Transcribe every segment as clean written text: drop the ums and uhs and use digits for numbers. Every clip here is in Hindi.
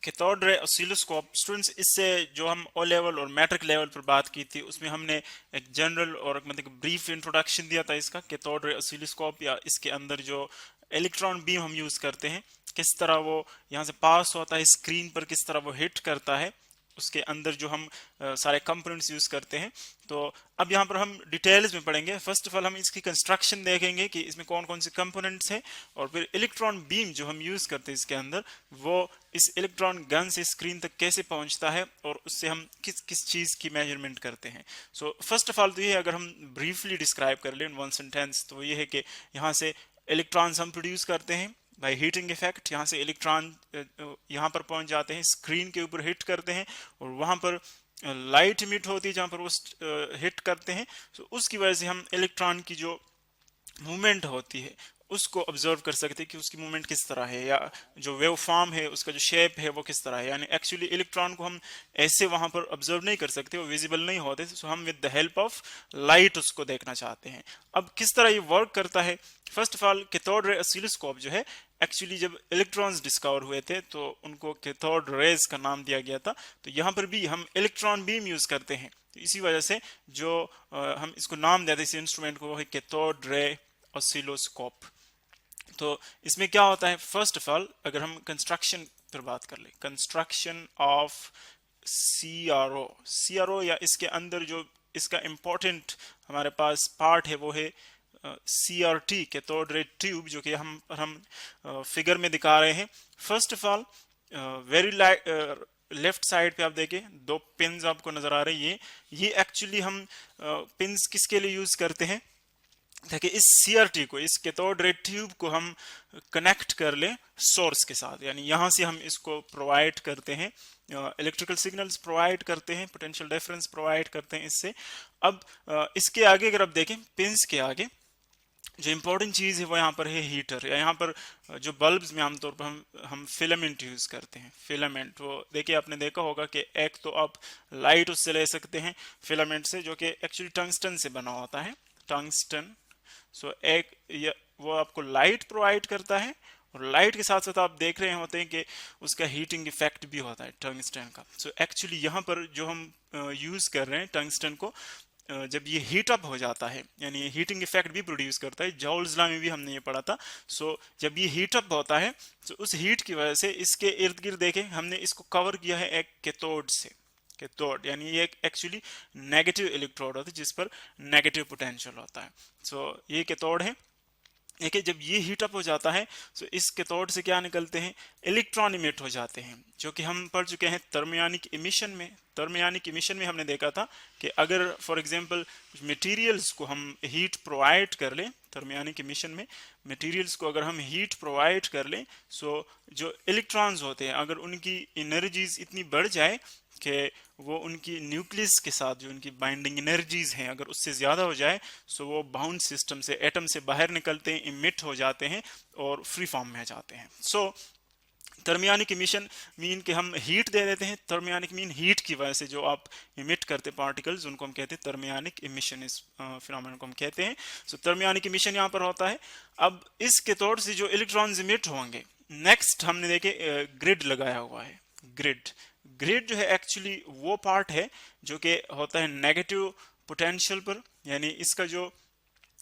कैथोड रे ऑसिलोस्कोप स्टूडेंट्स, इससे जो हम ओ लेवल और मैट्रिक लेवल पर बात की थी उसमें हमने एक जनरल और मतलब ब्रीफ इंट्रोडक्शन दिया था इसका। कैथोड रे ऑसिलोस्कोप या इसके अंदर जो इलेक्ट्रॉन बीम हम यूज करते हैं, किस तरह वो यहाँ से पास होता है स्क्रीन पर, किस तरह वो हिट करता है, उसके अंदर जो हम सारे कंपोनेंट्स यूज करते हैं। तो अब यहाँ पर हम डिटेल्स में पढ़ेंगे। फर्स्ट ऑफ ऑल हम इसकी कंस्ट्रक्शन देखेंगे कि इसमें कौन कौन से कंपोनेंट्स हैं, और फिर इलेक्ट्रॉन बीम जो हम यूज करते हैं इसके अंदर, वो इस इलेक्ट्रॉन गन से स्क्रीन तक कैसे पहुंचता है और उससे हम किस किस चीज की मेजरमेंट करते हैं। सो फर्स्ट ऑफ ऑल तो ये अगर हम ब्रीफली डिस्क्राइब कर लें इन वन सेंटेंस, तो ये है कि यहाँ से इलेक्ट्रॉन्स हम प्रोड्यूस करते हैं बाय हीटिंग इफेक्ट। यहाँ से इलेक्ट्रॉन यहाँ पर पहुंच जाते हैं, स्क्रीन के ऊपर हिट करते हैं, और वहां पर लाइट इमिट होती है जहां पर वो हिट करते हैं। तो उसकी वजह से हम इलेक्ट्रॉन की जो मूवमेंट होती है उसको ऑब्जर्व कर सकते हैं कि उसकी मूवमेंट किस तरह है, या जो वेव फॉर्म है उसका जो शेप है वो किस तरह है। यानी एक्चुअली इलेक्ट्रॉन को हम ऐसे वहां पर ऑब्जर्व नहीं कर सकते, वो विजिबल नहीं होते, सो हम with the help of light उसको देखना चाहते हैं। अब किस तरह ये वर्क करता है, first of all cathode ray oscilloscope जो है, एक्चुअली जब इलेक्ट्रॉन्स डिस्कवर हुए थे तो उनको कैथोड रेज का नाम दिया गया था। तो यहाँ पर भी हम इलेक्ट्रॉन बीम यूज करते हैं, तो इसी वजह से जो हम इसको नाम देते हैं इस इंस्ट्रूमेंट को, वो है कैथोड रे ऑसिलोस्कोप। तो इसमें क्या होता है, फर्स्ट ऑफ ऑल अगर हम कंस्ट्रक्शन पर बात कर ले, कंस्ट्रक्शन ऑफ सीआरओ या इसके अंदर जो इसका इंपॉर्टेंट हमारे पास पार्ट है वो है सीआरटी, कैथोड रे ट्यूब, जो कि हम फिगर में दिखा रहे हैं। First of all very left side पे आप देखें दो पिन्स आपको नजर आ रही है, ये एक्चुअली हम पिन्स किसके लिए यूज करते हैं, ताकि इस सीआरटी को, इस कैथोड रे ट्यूब को हम कनेक्ट कर लें सोर्स के साथ। यानी यहां से हम इसको प्रोवाइड करते हैं, इलेक्ट्रिकल सिग्नल्स प्रोवाइड करते हैं, पोटेंशियल डिफरेंस प्रोवाइड करते हैं इससे। अब इसके आगे अगर आप देखें, पिंस के आगे जो इंपॉर्टेंट चीज है वो यहाँ पर है हीटर, या यहाँ पर जो बल्ब्स में आमतौर पर हम फिलामेंट यूज करते हैं। फिलामेंट वो देखिए, आपने देखा होगा कि एक तो आप लाइट उससे ले सकते हैं फिलामेंट से, जो कि एक्चुअली टंगस्टन से बना होता है, टंगस्टन। सो एक वो आपको लाइट प्रोवाइड करता है, और लाइट के साथ साथ आप देख रहे होते हैं कि उसका हीटिंग इफेक्ट भी होता है टंगस्टन का। सो एक्चुअली यहाँ पर जो हम यूज कर रहे हैं टंगस्टन को, जब ये हीट अप हो जाता है, यानी ये हीटिंग इफेक्ट भी प्रोड्यूस करता है, जॉल्स लॉ में भी हमने ये पढ़ा था। सो जब ये हीट अप होता है तो उस हीट की वजह से इसके इर्द गिर्द देखें हमने इसको कवर किया है एक कैथोड से। कैथोड यानी ये एक्चुअली नेगेटिव इलेक्ट्रोड होता है जिस पर नेगेटिव पोटेंशियल होता है। सो ये कैथोड है। देखिए जब ये हीट अप हो जाता है तो इस कैथोड से क्या निकलते हैं, इलेक्ट्रॉन इमिट हो जाते हैं, जो कि हम पढ़ चुके हैं थर्मियोनिक इमिशन में। थर्मियोनिक इमिशन में हमने देखा था कि अगर फॉर एग्जांपल मटेरियल्स को हम हीट प्रोवाइड कर लें, थर्मियोनिक इमिशन में मटेरियल्स को अगर हम हीट प्रोवाइड कर लें, सो जो इलेक्ट्रॉन्स होते हैं अगर उनकी एनर्जीज इतनी बढ़ जाए कि वो उनकी न्यूक्लियस के साथ जो उनकी बाइंडिंग एनर्जीज हैं अगर उससे ज़्यादा हो जाए, सो वो बाउंड सिस्टम से, एटम से बाहर निकलते हैं, इमिट हो जाते हैं और फ्री फॉर्म में आ जाते हैं। सो थर्मियोनिक इमिशन मीन कि हम हीट दे देते हैं। थर्मियोनिक मीन हीट की वजह से जो आप इमिट करते पार्टिकल्स उनको हम कहते हैं थर्मियोनिक इमिशन, इस फिनोमेनन को हम कहते हैं। सो थर्मियोनिक इमिशन यहाँ पर होता है। अब इस कैथोड से जो इलेक्ट्रॉन्स इमिट होंगे, नेक्स्ट हमने देखे ग्रिड लगाया हुआ है। ग्रिड जो है एक्चुअली वो पार्ट है जो कि होता है नेगेटिव पोटेंशियल पर, यानी इसका जो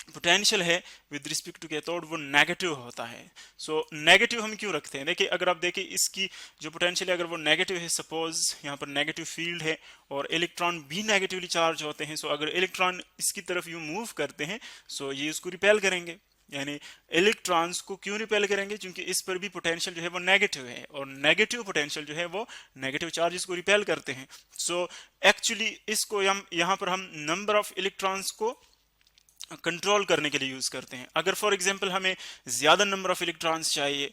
पोटेंशियल है विद रिस्पेक्ट टू कैथोड वो नेगेटिव होता है। सो नेगेटिव हम क्यों रखते हैं, देखिए अगर आप देखें इसकी जो पोटेंशियल है अगर वो नेगेटिव है, सपोज यहाँ पर नेगेटिव फील्ड है और इलेक्ट्रॉन भी नेगेटिवली चार्ज होते हैं, सो अगर इलेक्ट्रॉन इसकी तरफ यू मूव करते हैं सो ये इसको रिपेल करेंगे। यानी इलेक्ट्रॉन्स को क्यों रिपेल करेंगे, क्योंकि इस पर भी पोटेंशियल जो है वो नेगेटिव है, और नेगेटिव पोटेंशियल जो है वो नेगेटिव चार्जेस को रिपेल करते हैं। सो एक्चुअली इसको हम यहाँ पर हम नंबर ऑफ इलेक्ट्रॉन्स को कंट्रोल करने के लिए यूज करते हैं। अगर फॉर एग्जांपल हमें ज्यादा नंबर ऑफ इलेक्ट्रॉन्स चाहिए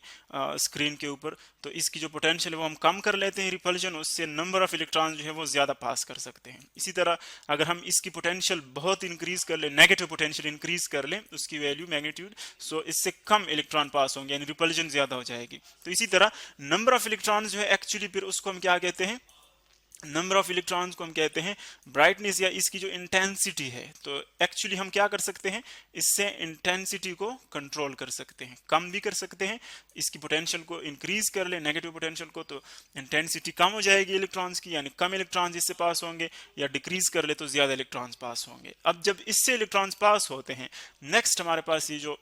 स्क्रीन के ऊपर, तो इसकी जो पोटेंशियल है वो हम कम कर लेते हैं रिपल्जन, उससे नंबर ऑफ इलेक्ट्रॉन्स जो है वो ज्यादा पास कर सकते हैं। इसी तरह अगर हम इसकी पोटेंशियल बहुत इंक्रीज कर लें, नेगेटिव पोटेंशियल इंक्रीज कर लें उसकी वैल्यू मैग्नीट्यूड, सो इससे कम इलेक्ट्रॉन पास होंगे, यानी रिपल्जन ज्यादा हो जाएगी। तो इसी तरह नंबर ऑफ इलेक्ट्रॉन्स जो है एक्चुअली फिर उसको हम क्या कहते हैं, नंबर ऑफ इलेक्ट्रॉन्स को हम कहते हैं ब्राइटनेस या इसकी जो इंटेंसिटी है। तो एक्चुअली हम क्या कर सकते हैं, इससे इंटेंसिटी को कंट्रोल कर सकते हैं, कम भी कर सकते हैं। इसकी पोटेंशियल को इंक्रीज कर ले, नेगेटिव पोटेंशियल को, तो इंटेंसिटी कम हो जाएगी इलेक्ट्रॉन्स की, यानी कम इलेक्ट्रॉन्स इससे पास होंगे, या डिक्रीज कर ले तो ज्यादा इलेक्ट्रॉन्स पास होंगे। अब जब इससे इलेक्ट्रॉन्स पास होते हैं, नेक्स्ट हमारे पास ये जो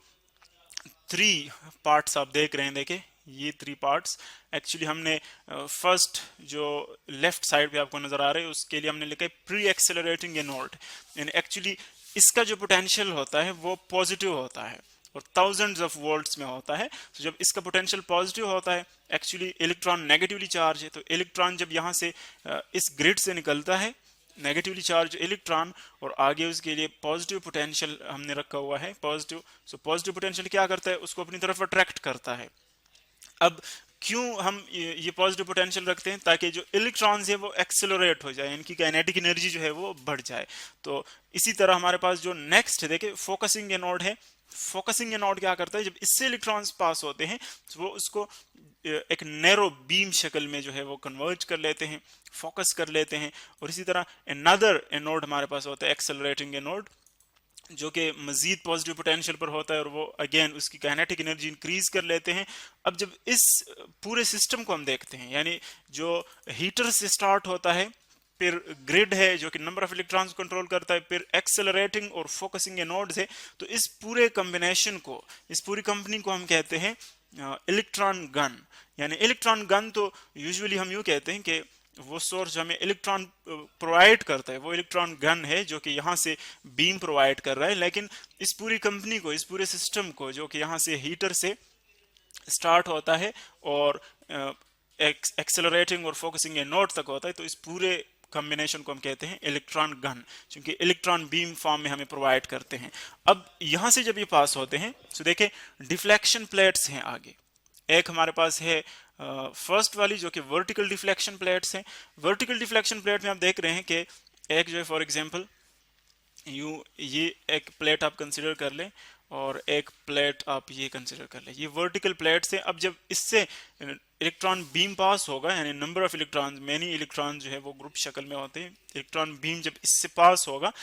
3 पार्ट्स आप देख रहे हैं, देखे ये 3 पार्ट्स एक्चुअली हमने फर्स्ट जो लेफ्ट साइड पे आपको नजर आ रहे हैं उसके लिए हमने लिखा है प्री एक्सेलरेटिंग एनोड, यानी एक्चुअली इसका जो पोटेंशियल होता है वो पॉजिटिव होता है और थाउजेंड्स ऑफ वोल्ट्स में होता है। तो जब इसका पोटेंशियल पॉजिटिव होता है, एक्चुअली इलेक्ट्रॉन नेगेटिवली चार्ज है, तो इलेक्ट्रॉन जब यहाँ से इस ग्रिड से निकलता है नेगेटिवली चार्ज इलेक्ट्रॉन, और आगे उसके लिए पॉजिटिव पोटेंशियल हमने रखा हुआ है पॉजिटिव। सो पॉजिटिव पोटेंशियल क्या करता है, उसको अपनी तरफ अट्रैक्ट करता है। अब क्यों हम ये पॉजिटिव पोटेंशियल रखते हैं, ताकि जो इलेक्ट्रॉन्स है वो एक्सेलरेट हो जाए, इनकी काइनेटिक एनर्जी जो है वो बढ़ जाए। तो इसी तरह हमारे पास जो नेक्स्ट है, देखिए फोकसिंग एनोड है। फोकसिंग एनोड क्या करता है, जब इससे इलेक्ट्रॉन्स पास होते हैं तो वो उसको एक नैरो बीम शक्ल में जो है वो कन्वर्ट कर लेते हैं, फोकस कर लेते हैं। और इसी तरह अनदर एनोड हमारे पास होता है एक्सेलरेटिंग एनोड, जो कि मजीद पॉजिटिव पोटेंशियल पर होता है और वो अगेन उसकी काइनेटिक एनर्जी इंक्रीज कर लेते हैं। अब जब इस पूरे सिस्टम को हम देखते हैं, यानी जो हीटर से स्टार्ट होता है, फिर ग्रिड है जो कि नंबर ऑफ इलेक्ट्रॉन्स कंट्रोल करता है, फिर एक्सेलरेटिंग और फोकसिंग एनोड्स है, तो इस पूरे कॉम्बिनेशन को, इस पूरी कंपनी को हम कहते हैं इलेक्ट्रॉन गन। यानी इलेक्ट्रॉन गन तो यूजुअली हम यूं कहते हैं कि वो सोर्स हमें इलेक्ट्रॉन प्रोवाइड करता है, वो इलेक्ट्रॉन गन है जो कि यहाँ से बीम प्रोवाइड कर रहा है। लेकिन इस पूरी कंपनी को, इस पूरे सिस्टम को, जो कि यहाँ से हीटर से स्टार्ट होता है और एक्सेलरेटिंग और फोकसिंग एनोड तक होता है, तो इस पूरे कॉम्बिनेशन को हम कहते हैं इलेक्ट्रॉन गन, क्योंकि इलेक्ट्रॉन बीम फॉर्म में हमें प्रोवाइड करते हैं। अब यहां से जब ये पास होते हैं तो देखें डिफ्लेक्शन प्लेट्स हैं आगे। एक हमारे पास है फर्स्ट वाली जो कि वर्टिकल डिफ्लेक्शन प्लेट्स हैं। वर्टिकल डिफ्लेक्शन प्लेट में आप देख रहे हैं कि एक जो है फॉर एग्जांपल ये एक प्लेट आप कंसिडर कर लें और एक प्लेट आप ये कंसिडर कर लें, ये वर्टिकल प्लेट्स हैं। अब जब इससे इलेक्ट्रॉन बीम पास होगा, यानी number of electron, many electron जो है वो ग्रुप शक्ल में होते हैं, इलेक्ट्रॉन बीम जब इससे पास होगा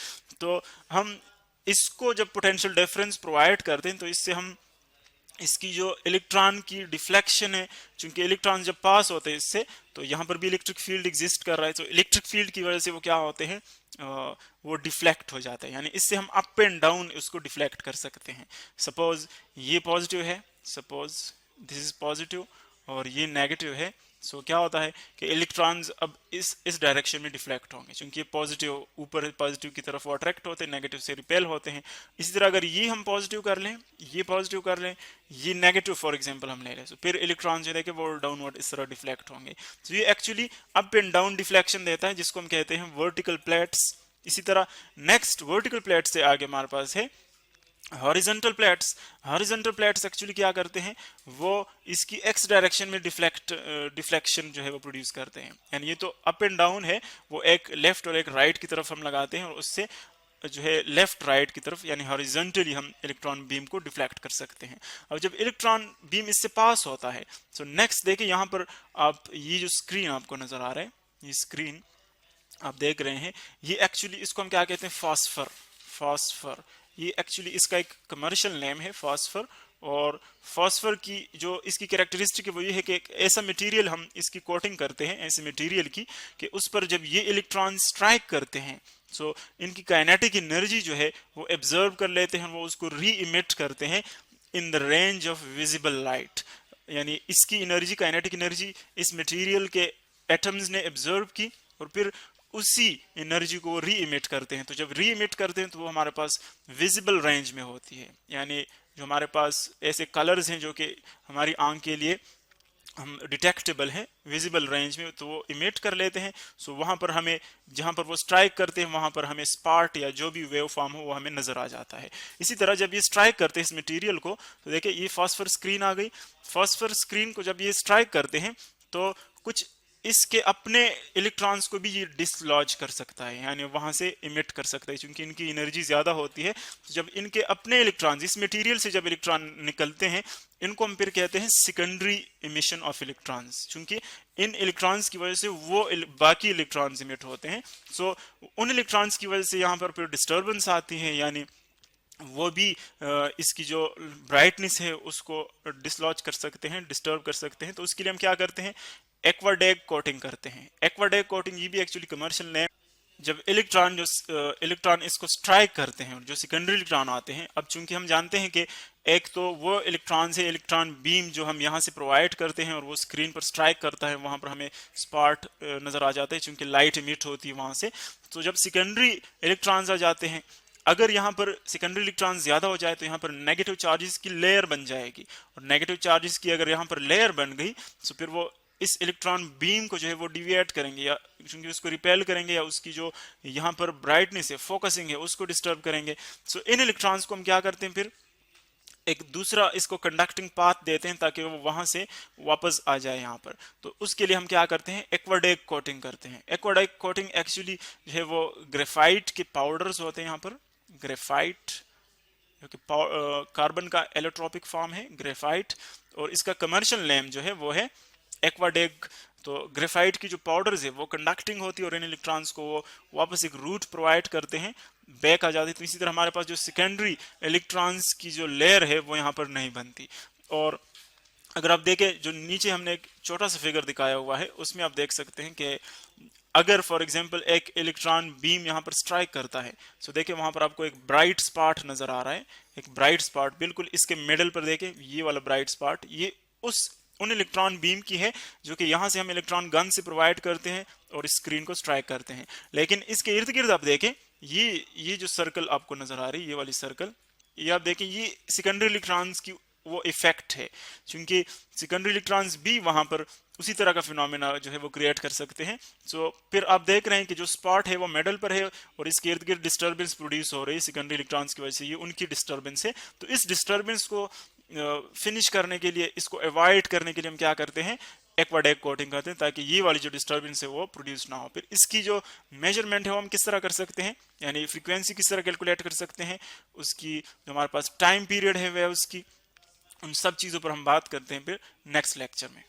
तो हम इसको जब पोटेंशियल डिफरेंस प्रोवाइड करते हैं तो इससे हम इसकी जो इलेक्ट्रॉन की डिफ्लेक्शन है, चूंकि इलेक्ट्रॉन जब पास होते हैं इससे, तो यहाँ पर भी इलेक्ट्रिक फील्ड एग्जिस्ट कर रहा है, तो इलेक्ट्रिक फील्ड की वजह से वो क्या होते हैं, वो डिफ्लेक्ट हो जाता है। यानी इससे हम अप एंड डाउन उसको डिफ्लेक्ट कर सकते हैं। सपोज ये पॉजिटिव है, सपोज दिस इज पॉजिटिव और ये नेगेटिव है, सो क्या होता है कि इलेक्ट्रॉन्स अब इस डायरेक्शन में डिफ्लेक्ट होंगे, क्योंकि ये पॉजिटिव ऊपर पॉजिटिव की तरफ वो अट्रैक्ट होते हैं, नेगेटिव से रिपेल होते हैं। इसी तरह अगर ये हम पॉजिटिव कर लें, ये पॉजिटिव कर लें, ये नेगेटिव फॉर एग्जांपल हम ले लें, तो फिर इलेक्ट्रॉन जो है वो डाउनवर्ड इस तरह डिफ्लेक्ट होंगे। तो ये actually up and down deflection देता है, जिसको हम कहते हैं वर्टिकल प्लेट्स। इसी तरह नेक्स्ट वर्टिकल प्लेट से आगे हमारे पास है horizontal plates. Horizontal plates actually क्या करते हैं, वो इसकी एक्स डायरेक्शन में डिफ्लेक्शन जो है वो प्रोड्यूस करते हैं। यानी ये तो अप एंड डाउन है, वो एक लेफ्ट और एक राइट की तरफ हम लगाते हैं और उससे जो है लेफ्ट राइट की तरफ यानी हॉरिजॉन्टली हम इलेक्ट्रॉन बीम को डिफ्लेक्ट कर सकते हैं। अब जब इलेक्ट्रॉन बीम इससे पास होता है, तो नेक्स्ट देखिए यहाँ पर आप ये जो स्क्रीन आपको नजर आ रहा है, ये स्क्रीन आप देख रहे हैं, ये एक्चुअली इसको हम क्या कहते हैं, फास्फर। फास्फर ये एक्चुअली इसका एक कमर्शियल नेम है फास्फर। और फास्फर की जो इसकी कैरेक्टरिस्टिक है वो ये है कि एक ऐसा मटेरियल हम इसकी कोटिंग करते हैं, ऐसे मटेरियल की, कि उस पर जब ये इलेक्ट्रॉन स्ट्राइक करते हैं, सो इनकी काइनेटिक एनर्जी जो है वो एब्जर्व कर लेते हैं, वो उसको री इमिट करते हैं in the range of visible light. यानी इसकी एनर्जी, काइनेटिक एनर्जी इस मटेरियल के एटम्स ने एब्जर्व की और फिर उसी एनर्जी को री इमिट करते हैं। तो जब री इमिट करते हैं तो वो हमारे पास विजिबल रेंज में होती है। यानी जो हमारे पास ऐसे कलर्स हैं जो कि हमारी आंख के लिए हम डिटेक्टेबल हैं विजिबल रेंज में, तो वो इमिट कर लेते हैं। सो वहाँ पर हमें, जहाँ पर वो स्ट्राइक करते हैं, वहाँ पर हमें स्पार्ट या जो भी वेव फॉर्म हो वो हमें नजर आ जाता है। इसी तरह जब ये स्ट्राइक करते हैं इस मटेरियल को, तो देखिए ये फास्फर स्क्रीन आ गई। फास्फर स्क्रीन को जब ये स्ट्राइक करते हैं तो कुछ इसके अपने इलेक्ट्रॉन्स को भी ये डिसलॉज कर सकता है, यानी वहां से इमिट कर सकता है, क्योंकि इनकी एनर्जी ज्यादा होती है। तो जब इनके अपने इलेक्ट्रॉन्स, इस मटेरियल से जब इलेक्ट्रॉन निकलते हैं, इनको हम फिर कहते हैं सेकेंडरी इमिशन ऑफ इलेक्ट्रॉन्स, क्योंकि इन इलेक्ट्रॉन्स की वजह से वो बाकी इलेक्ट्रॉन्स इमिट होते हैं। सो उन इलेक्ट्रॉन्स की वजह से यहाँ पर फिर डिस्टर्बेंस आती है, यानी वो भी इसकी जो ब्राइटनेस है उसको डिसलॉज कर सकते हैं, डिस्टर्ब कर सकते हैं। तो उसके लिए हम क्या करते हैं, एक्वाडेग कोटिंग करते हैं। एक्वाडेग कोटिंग ये भी एक्चुअली कमर्शियल नेम। जब इलेक्ट्रॉन इसको स्ट्राइक करते हैं और जो सेकेंडरी इलेक्ट्रॉन आते हैं, अब चूंकि हम जानते हैं कि एक तो वो इलेक्ट्रॉन से इलेक्ट्रॉन बीम जो हम यहाँ से प्रोवाइड करते हैं और वो स्क्रीन पर स्ट्राइक करता है, वहां पर हमें स्पॉट नजर आ जाता है, चूंकि लाइट इमिट होती है वहां से। तो जब सेकेंडरी इलेक्ट्रॉन्स आ जाते हैं, अगर यहाँ पर सेकेंडरी इलेक्ट्रॉन ज्यादा हो जाए तो यहाँ पर नेगेटिव चार्जेस की लेयर बन जाएगी, और नेगेटिव चार्जेस की अगर यहाँ पर लेयर बन गई तो फिर वो इस इलेक्ट्रॉन बीम को जो है वो डिविएट करेंगे, या क्योंकि उसको रिपेल करेंगे, या उसकी जो यहाँ पर ब्राइटनेस है, फोकसिंग है, उसको डिस्टर्ब करेंगे। सो इन इलेक्ट्रॉन्स को हम क्या करते हैं, फिर एक दूसरा इसको कंडक्टिंग पाथ देते हैं ताकि वो वहां से वापस आ जाए यहाँ पर। तो उसके लिए हम क्या करते हैं, एक्वाडेग कोटिंग करते हैं। एक्वाडेग कोटिंग एक्चुअली जो है वो ग्रेफाइट के पाउडर्स होते हैं, यहाँ पर ग्रेफाइट जो कि कार्बन का एलोट्रोपिक फॉर्म है ग्रेफाइट, और इसका कमर्शियल नेम जो है वो है एक्वाडेग। तो ग्रेफाइट की जो पाउडर्स है वो कंडक्टिंग होती है और इन इलेक्ट्रॉन्स को वो वापस एक रूट प्रोवाइड करते हैं, बैक आ जाती है। तो इसी तरह हमारे पास जो सेकेंडरी इलेक्ट्रॉन्स की जो लेयर है वो यहाँ पर नहीं बनती। और अगर आप देखें, जो नीचे हमने एक छोटा सा फिगर दिखाया हुआ है, उसमें आप देख सकते हैं कि अगर फॉर एग्जांपल एक इलेक्ट्रॉन बीम यहाँ पर स्ट्राइक करता है, तो देखिए वहां पर आपको एक ब्राइट स्पॉट नजर आ रहा है, एक ब्राइट स्पॉट बिल्कुल इसके मिडल पर। देखिए ये वाला ब्राइट स्पॉट ये उन इलेक्ट्रॉन बीम की है जो कि यहाँ से हम इलेक्ट्रॉन गन से प्रोवाइड करते हैं और स्क्रीन को स्ट्राइक करते हैं। लेकिन इसके इर्द गिर्द आप देखें, ये जो सर्कल आपको नजर आ रही है, ये वाली सर्कल, ये आप देखें, ये सेकेंडरी इलेक्ट्रॉन्स की वो इफेक्ट है, क्योंकि सेकेंडरी इलेक्ट्रॉन्स भी वहां पर उसी तरह का फिनोमेना जो है वो क्रिएट कर सकते हैं। सो फिर आप देख रहे हैं कि जो स्पॉट है वो मेडल पर है और इसके इर्द गिर्द डिस्टर्बेंस प्रोड्यूस हो रही है सेकेंडरी इलेक्ट्रॉन्स की वजह से, ये उनकी डिस्टर्बेंस है। तो इस डिस्टर्बेंस को फिनिश करने के लिए, इसको अवॉइड करने के लिए हम क्या करते हैं, एक्वाडेग कोटिंग करते हैं, ताकि ये वाली जो डिस्टर्बेंस है वो प्रोड्यूस ना हो। फिर इसकी जो मेजरमेंट है वो हम किस तरह कर सकते हैं, यानी फ्रीक्वेंसी किस तरह कैलकुलेट कर सकते हैं, उसकी जो हमारे पास टाइम पीरियड है वह उसकी, उन सब चीज़ों पर हम बात करते हैं फिर नेक्स्ट लेक्चर में।